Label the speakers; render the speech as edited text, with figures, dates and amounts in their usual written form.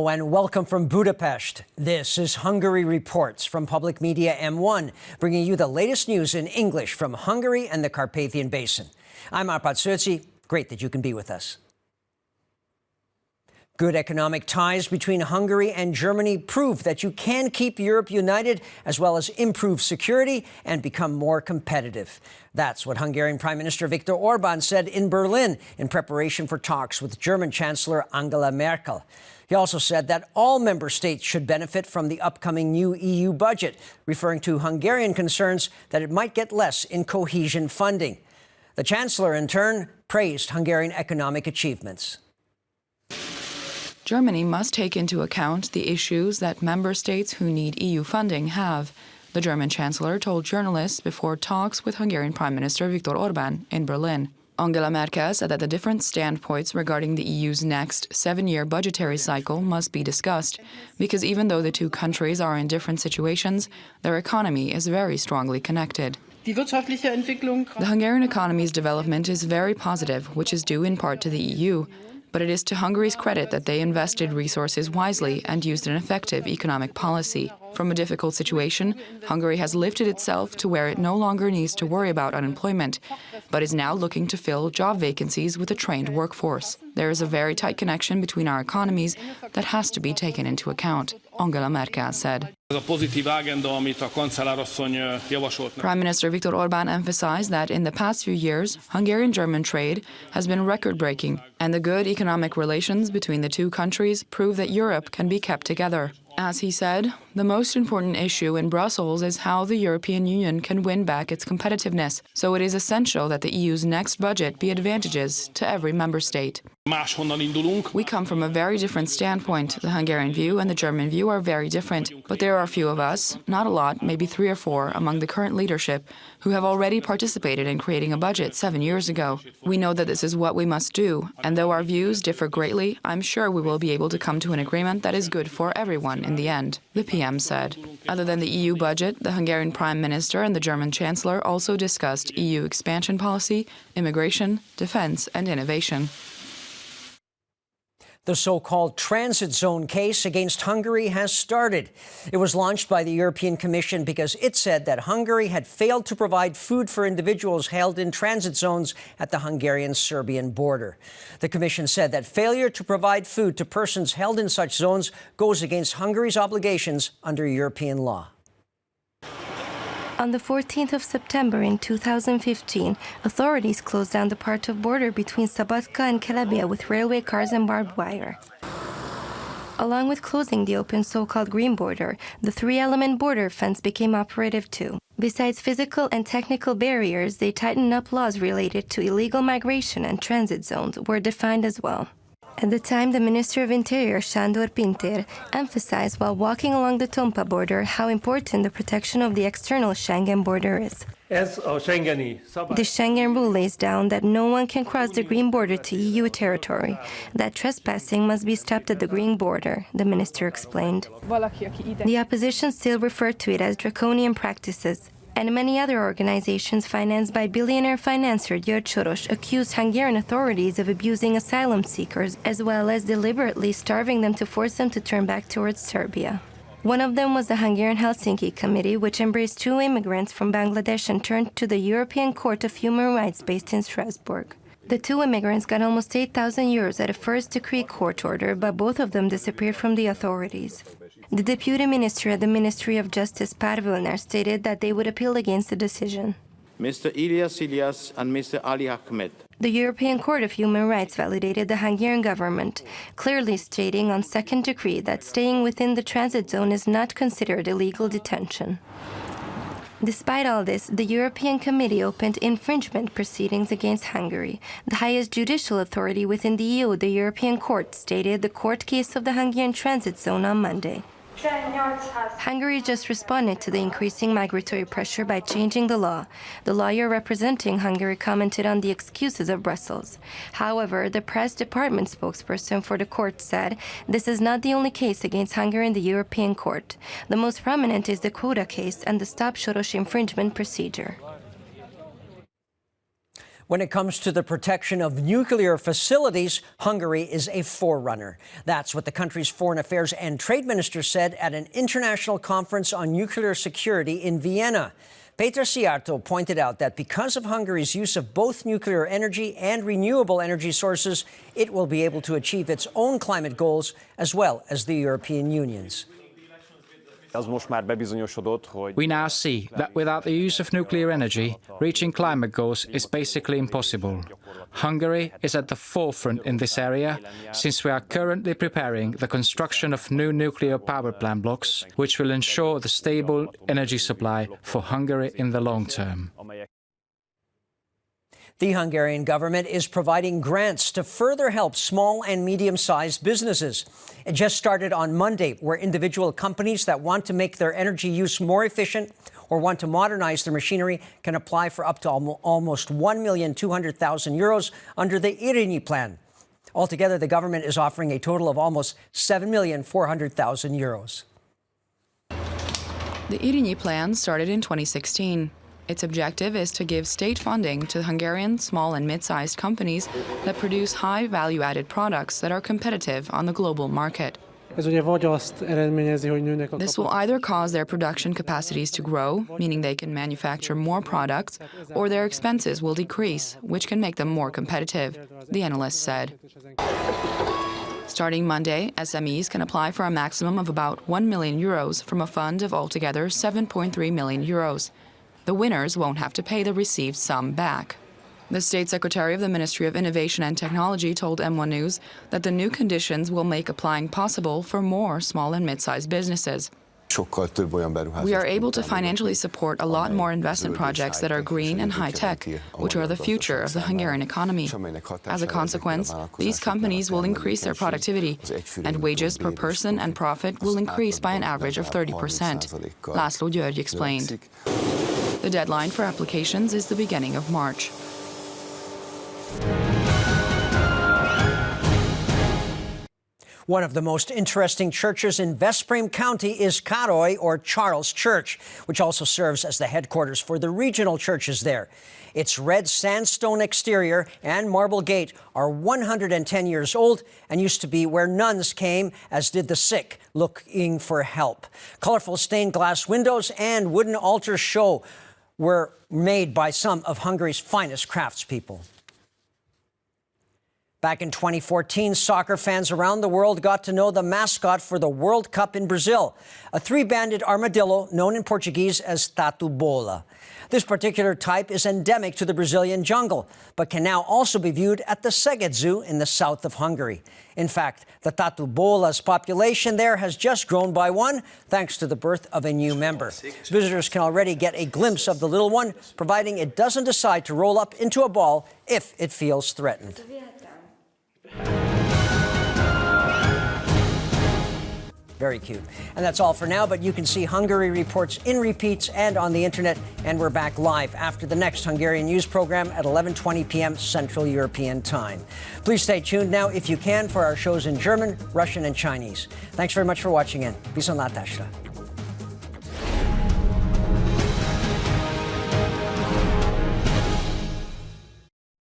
Speaker 1: Hello and welcome from Budapest. This is Hungary Reports from Public Media M1, bringing you the latest news in English from Hungary and the Carpathian Basin. I'm armadillo. Great that you can be with us. Good economic ties between Hungary and Germany prove that you can keep Europe united as well as improve security and become more competitive. That's what Hungarian Prime Minister Viktor Orbán said in Berlin in preparation for talks with German Chancellor Angela Merkel. He also said that all member states should benefit from the upcoming new EU budget, referring to Hungarian concerns that it might get less in cohesion funding. The Chancellor, in turn, praised Hungarian economic achievements.
Speaker 2: Germany must take into account the issues that member states who need EU funding have, the German Chancellor told journalists before talks with Hungarian Prime Minister Viktor Orbán in Berlin. Angela Merkel said that the different standpoints regarding the EU's next 7-year budgetary cycle must be discussed, because even though the two countries are in different situations, their economy is very strongly connected. The Hungarian economy's development is very positive, which is due in part to the EU. But it is to Hungary's credit that they invested resources wisely and used an effective economic policy. From a difficult situation, Hungary has lifted itself to where it no longer needs to worry about unemployment, but is now looking to fill job vacancies with a trained workforce. There is a very tight connection between our economies that has to be taken into account, Angela Merkel said. Prime Minister Viktor Orbán emphasized that in the past few years, Hungarian-German trade has been record-breaking, and the good economic relations between the two countries prove that Europe can be kept together. As he said, the most important issue in Brussels is how the European Union can win back its competitiveness, so it is essential that the EU's next budget be advantageous to every member state. We come from a very different standpoint. The Hungarian view and the German view are very different, but there are a few of us, not a lot, maybe 3 or 4, among the current leadership, who have already participated in creating a budget 7 years ago. We know that this is what we must do, and though our views differ greatly, I'm sure we will be able to come to an agreement that is good for everyone in the end, the PM said. Other than the EU budget, the Hungarian Prime Minister and the German Chancellor also discussed EU expansion policy, immigration, defense, and innovation.
Speaker 1: The so-called transit zone case against Hungary has started. It was launched by the European Commission because it said that Hungary had failed to provide food for individuals held in transit zones at the Hungarian-Serbian border. The Commission said that failure to provide food to persons held in such zones goes against Hungary's obligations under European law.
Speaker 3: On the 14th of September in 2015, authorities closed down the part of border between Szabadka and Kelebia with railway cars and barbed wire. Along with closing the open so-called green border, the 3-element border fence became operative too. Besides physical and technical barriers, they tightened up laws related to illegal migration, and transit zones were defined as well. At the time, the Minister of Interior, Sándor Pintér, emphasized while walking along the Tompa border how important the protection of the external Schengen border is. The Schengen rule lays down that no one can cross the green border to EU territory, that trespassing must be stopped at the green border, the minister explained. The opposition still referred to it as draconian practices, and many other organizations financed by billionaire financier György Soros accused Hungarian authorities of abusing asylum seekers, as well as deliberately starving them to force them to turn back towards Serbia. One of them was the Hungarian Helsinki Committee, which embraced 2 immigrants from Bangladesh and turned to the European Court of Human Rights based in Strasbourg. The 2 immigrants got almost 8,000 euros at a first-degree court order, but both of them disappeared from the authorities. The deputy minister at the Ministry of Justice, Pár Völner, stated that they would appeal against the decision.
Speaker 4: Mr. Ilyas and Mr. Ali Ahmed.
Speaker 3: The European Court of Human Rights validated the Hungarian government, clearly stating on second degree that staying within the transit zone is not considered illegal detention. Despite all this, the European Committee opened infringement proceedings against Hungary. The highest judicial authority within the EU, the European Court, stated the court case of the Hungarian transit zone on Monday. Hungary just responded to the increasing migratory pressure by changing the law. The lawyer representing Hungary commented on the excuses of Brussels. However, the press department spokesperson for the court said this is not the only case against Hungary in the European Court. The most prominent is the quota case and the Stop Soros infringement procedure.
Speaker 1: When it comes to the protection of nuclear facilities, Hungary is a forerunner. That's what the country's foreign affairs and trade minister said at an international conference on nuclear security in Vienna. Péter Szijjártó pointed out that because of Hungary's use of both nuclear energy and renewable energy sources, it will be able to achieve its own climate goals as well as the European Union's.
Speaker 5: We now see that without the use of nuclear energy, reaching climate goals is basically impossible. Hungary is at the forefront in this area, since we are currently preparing the construction of new nuclear power plant blocks, which will ensure the stable energy supply for Hungary in the long term.
Speaker 1: The Hungarian government is providing grants to further help small and medium-sized businesses. It just started on Monday, where individual companies that want to make their energy use more efficient or want to modernize their machinery can apply for up to almost €1,200,000 under the Híradó plan. Altogether, the government is offering a total of almost €7,400,000.
Speaker 2: The Híradó plan started in 2016. Its objective is to give state funding to Hungarian small and mid-sized companies that produce high value-added products that are competitive on the global market. This will either cause their production capacities to grow, meaning they can manufacture more products, or their expenses will decrease, which can make them more competitive, the analyst said. Starting Monday, SMEs can apply for a maximum of about €1 million from a fund of altogether €7.3 million. The winners won't have to pay the received sum back. The State Secretary of the Ministry of Innovation and Technology told M1 News that the new conditions will make applying possible for more small and mid-sized businesses. We are able to financially support a lot more investment projects that are green and high-tech, which are the future of the Hungarian economy. As a consequence, these companies will increase their productivity, and wages per person and profit will increase by an average of 30%, László György explained. The deadline for applications is the beginning of March.
Speaker 1: One of the most interesting churches in Veszprém County is Károly, or Charles Church, which also serves as the headquarters for the regional churches there. Its red sandstone exterior and marble gate are 110 years old and used to be where nuns came, as did the sick, looking for help. Colorful stained glass windows and wooden altars show were made by some of Hungary's finest craftspeople. Back in 2014, soccer fans around the world got to know the mascot for the World Cup in Brazil, a three-banded armadillo known in Portuguese as tatu bola. This particular type is endemic to the Brazilian jungle, but can now also be viewed at the Szeged Zoo in the south of Hungary. In fact, the tatu bola's population there has just grown by one, thanks to the birth of a new member. Visitors can already get a glimpse of the little one, providing it doesn't decide to roll up into a ball if it feels threatened. Very cute. And that's all for now, but you can see Hungary reports in repeats and on the internet, and we're back live after the next Hungarian news program at 11:20 p.m. Central European Time. Please stay tuned now, if you can, for our shows in German, Russian, and Chinese. Thanks very much for watching in. Viszontlátásra.